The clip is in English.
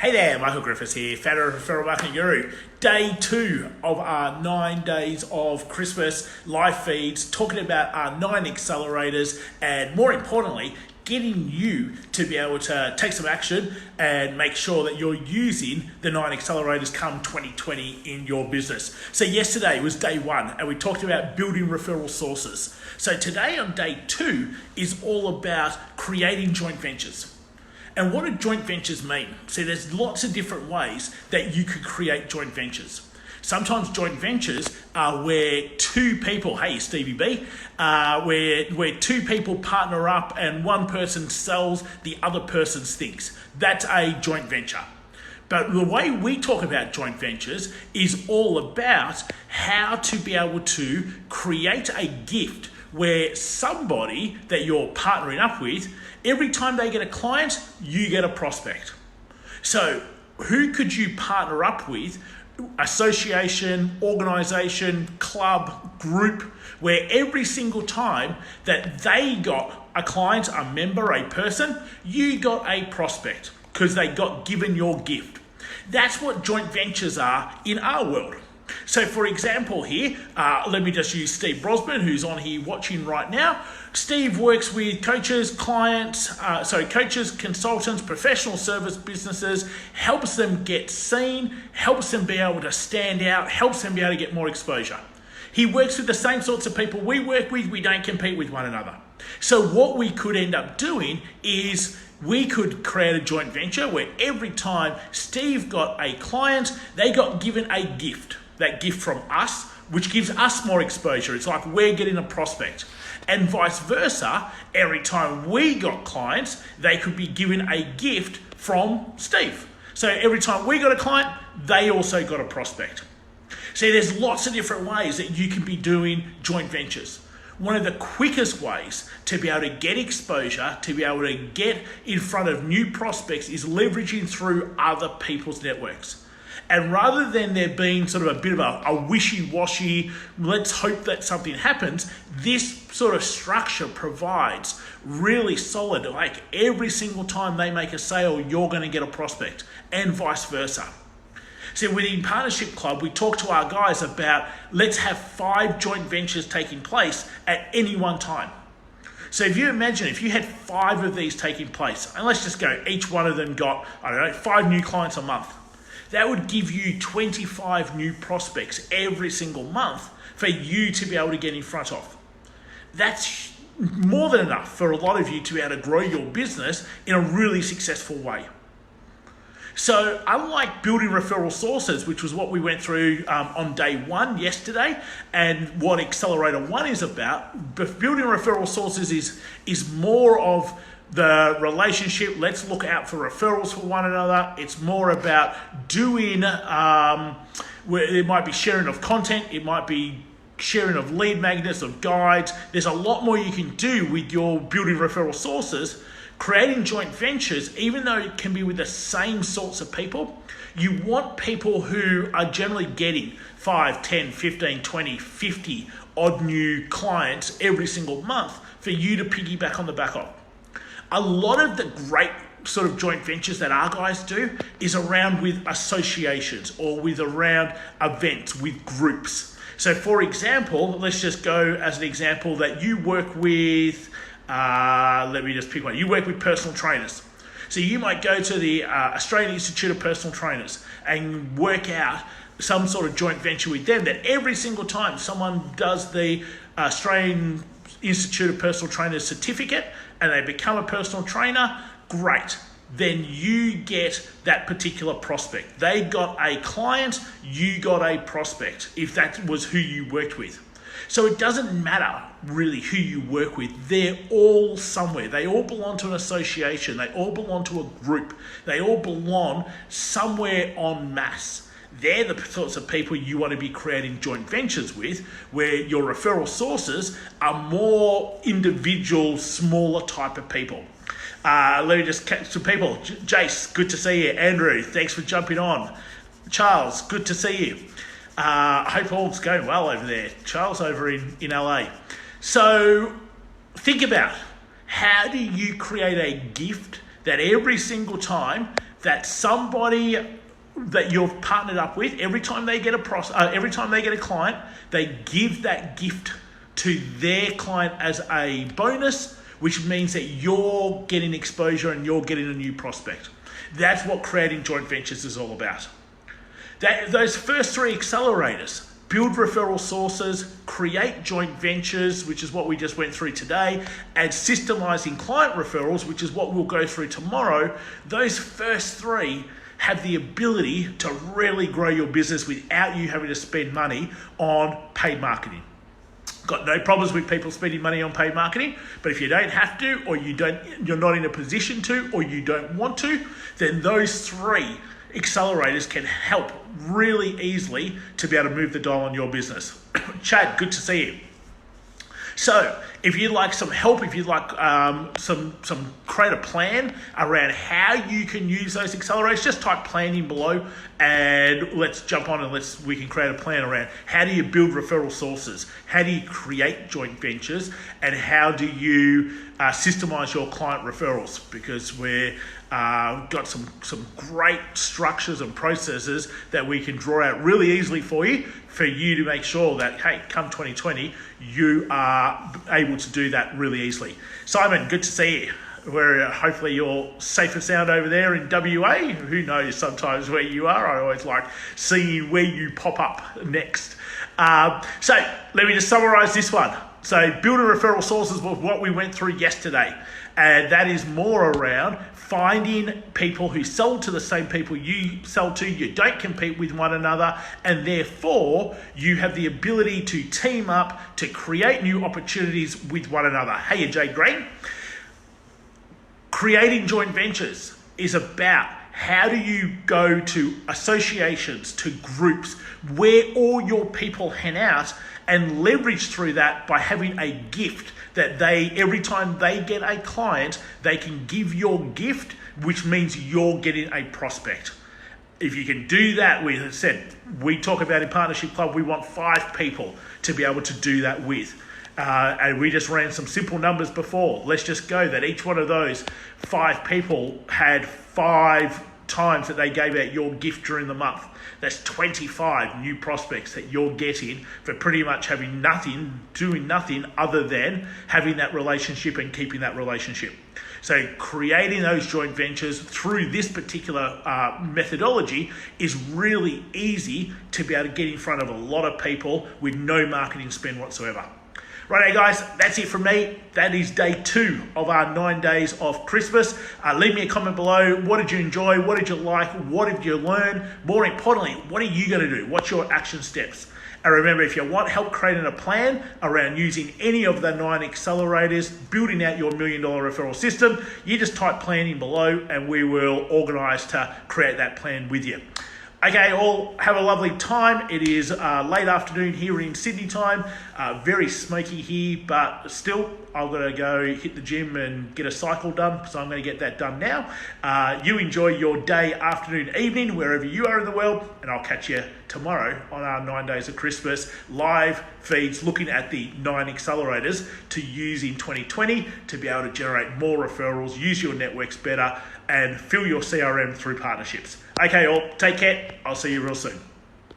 Hey there, Michael Griffiths here, founder of Referral Marketing Guru. Day 2 of our 9 days of Christmas live feeds, talking about our 9 accelerators and more importantly, getting you to be able to take some action and make sure that you're using the 9 accelerators come 2020 in your business. So yesterday was day 1 and we talked about building referral sources. So today on day 2 is all about creating joint ventures. And what do joint ventures mean? See, there's lots of different ways that you could create joint ventures. Sometimes joint ventures are where two people, hey Stevie B, where two people partner up and one person sells the other person's things. That's a joint venture. But the way we talk about joint ventures is all about how to be able to create a gift where somebody that you're partnering up with, every time they get a client, you get a prospect. So who could you partner up with? Association, organization, club, group, where every single time that they got a client, a member, a person, you got a prospect because they got given your gift. That's what joint ventures are in our world. So for example here, let me just use Steve Brosman, who's on here watching right now. Steve works with coaches, coaches, consultants, professional service businesses, helps them get seen, helps them be able to stand out, helps them be able to get more exposure. He works with the same sorts of people we work with. We don't compete with one another. So what we could end up doing is we could create a joint venture where every time Steve got a client, they got given a gift. That gift from us, which gives us more exposure. It's like we're getting a prospect. And vice versa, every time we got clients, they could be given a gift from Steve. So every time we got a client, they also got a prospect. See, there's lots of different ways that you can be doing joint ventures. One of the quickest ways to be able to get exposure, to be able to get in front of new prospects is leveraging through other people's networks. And rather than there being sort of a bit of a wishy-washy, let's hope that something happens, this sort of structure provides really solid, like every single time they make a sale, you're going to get a prospect and vice versa. So within Partnership Club, we talk to our guys about let's have 5 joint ventures taking place at any one time. So if you imagine if you had 5 of these taking place, and let's just go, each one of them got, 5 new clients a month. That would give you 25 new prospects every single month for you to be able to get in front of. That's more than enough for a lot of you to be able to grow your business in a really successful way. So unlike building referral sources, which was what we went through on day 1 yesterday, and what Accelerator 1 is about, building referral sources is more of the relationship. Let's look out for referrals for one another. It's more about doing, where it might be sharing of content, it might be sharing of lead magnets, of guides. There's a lot more you can do with your building referral sources. Creating joint ventures, even though it can be with the same sorts of people, you want people who are generally getting 5, 10, 15, 20, 50 odd new clients every single month for you to piggyback on the back of. A lot of the great sort of joint ventures that our guys do is around with associations or with around events with groups. So for example, let's just go as an example that you work with, let me just pick one. You work with personal trainers. So you might go to the Australian Institute of Personal Trainers and work out some sort of joint venture with them that every single time someone does the Australian Institute of Personal Trainers certificate and they become a personal trainer, great. Then you get that particular prospect. They got a client, you got a prospect, if that was who you worked with. So it doesn't matter really who you work with. They're all somewhere. They all belong to an association. They all belong to a group. They all belong somewhere en masse. They're the sorts of people you want to be creating joint ventures with, where your referral sources are more individual, smaller type of people. Let me just catch some people. Jace, good to see you. Andrew, thanks for jumping on. Charles, good to see you. I hope all's going well over there. Charles over in LA. So think about, how do you create a gift that every single time that somebody that you've partnered up with, every time they get a client, they give that gift to their client as a bonus, which means that you're getting exposure and you're getting a new prospect. That's what creating joint ventures is all about. Those first three accelerators, build referral sources, create joint ventures, which is what we just went through today, and systemizing client referrals, which is what we'll go through tomorrow. Those first three have the ability to really grow your business without you having to spend money on paid marketing. Got no problems with people spending money on paid marketing, but if you don't have to, or you're not in a position to, or you don't want to, then those three accelerators can help really easily to be able to move the dial on your business. Chad, good to see you. So if you'd like some help, if you'd like some create a plan around how you can use those accelerators, just type planning below and let's jump on and we can create a plan around how do you build referral sources, how do you create joint ventures, and how do you systemize your client referrals, because we're got some great structures and processes that we can draw out really easily for you to make sure that, hey, come 2020, you are able to do that really easily. Simon, good to see you. Hopefully you're safe and sound over there in WA. Who knows sometimes where you are. I always like seeing where you pop up next. So let me just summarize this one. So building referral sources was what we went through yesterday. And that is more around finding people who sell to the same people you sell to. You don't compete with one another, and therefore you have the ability to team up to create new opportunities with one another. Hey, Jade Green. Creating joint ventures is about how do you go to associations, to groups where all your people hang out, and leverage through that by having a gift that every time they get a client, they can give your gift, which means you're getting a prospect. If you can do that, we talk about in Partnership Club, we want 5 people to be able to do that with. And we just ran some simple numbers before. Let's just go that each one of those 5 people had 5 times that they gave out your gift during the month. That's 25 new prospects that you're getting for pretty much doing nothing other than having that relationship and keeping that relationship. So creating those joint ventures through this particular methodology is really easy to be able to get in front of a lot of people with no marketing spend whatsoever. Righto guys, that's it from me. That is day 2 of our 9 days of Christmas. Leave me a comment below. What did you enjoy? What did you like? What did you learn? More importantly, what are you going to do? What's your action steps? And remember, if you want help creating a plan around using any of the 9 accelerators, building out your $1 Million Referral System, you just type planning below and we will organize to create that plan with you. Okay, all have a lovely time. It is late afternoon here in Sydney time. Very smoky here, but still, I've got to go hit the gym and get a cycle done, so I'm going to get that done now. You enjoy your day, afternoon, evening, wherever you are in the world, and I'll catch you tomorrow on our 9 days of Christmas live feeds, looking at the 9 accelerators to use in 2020 to be able to generate more referrals, use your networks better, and fill your CRM through partnerships. Okay, all, take care. I'll see you real soon.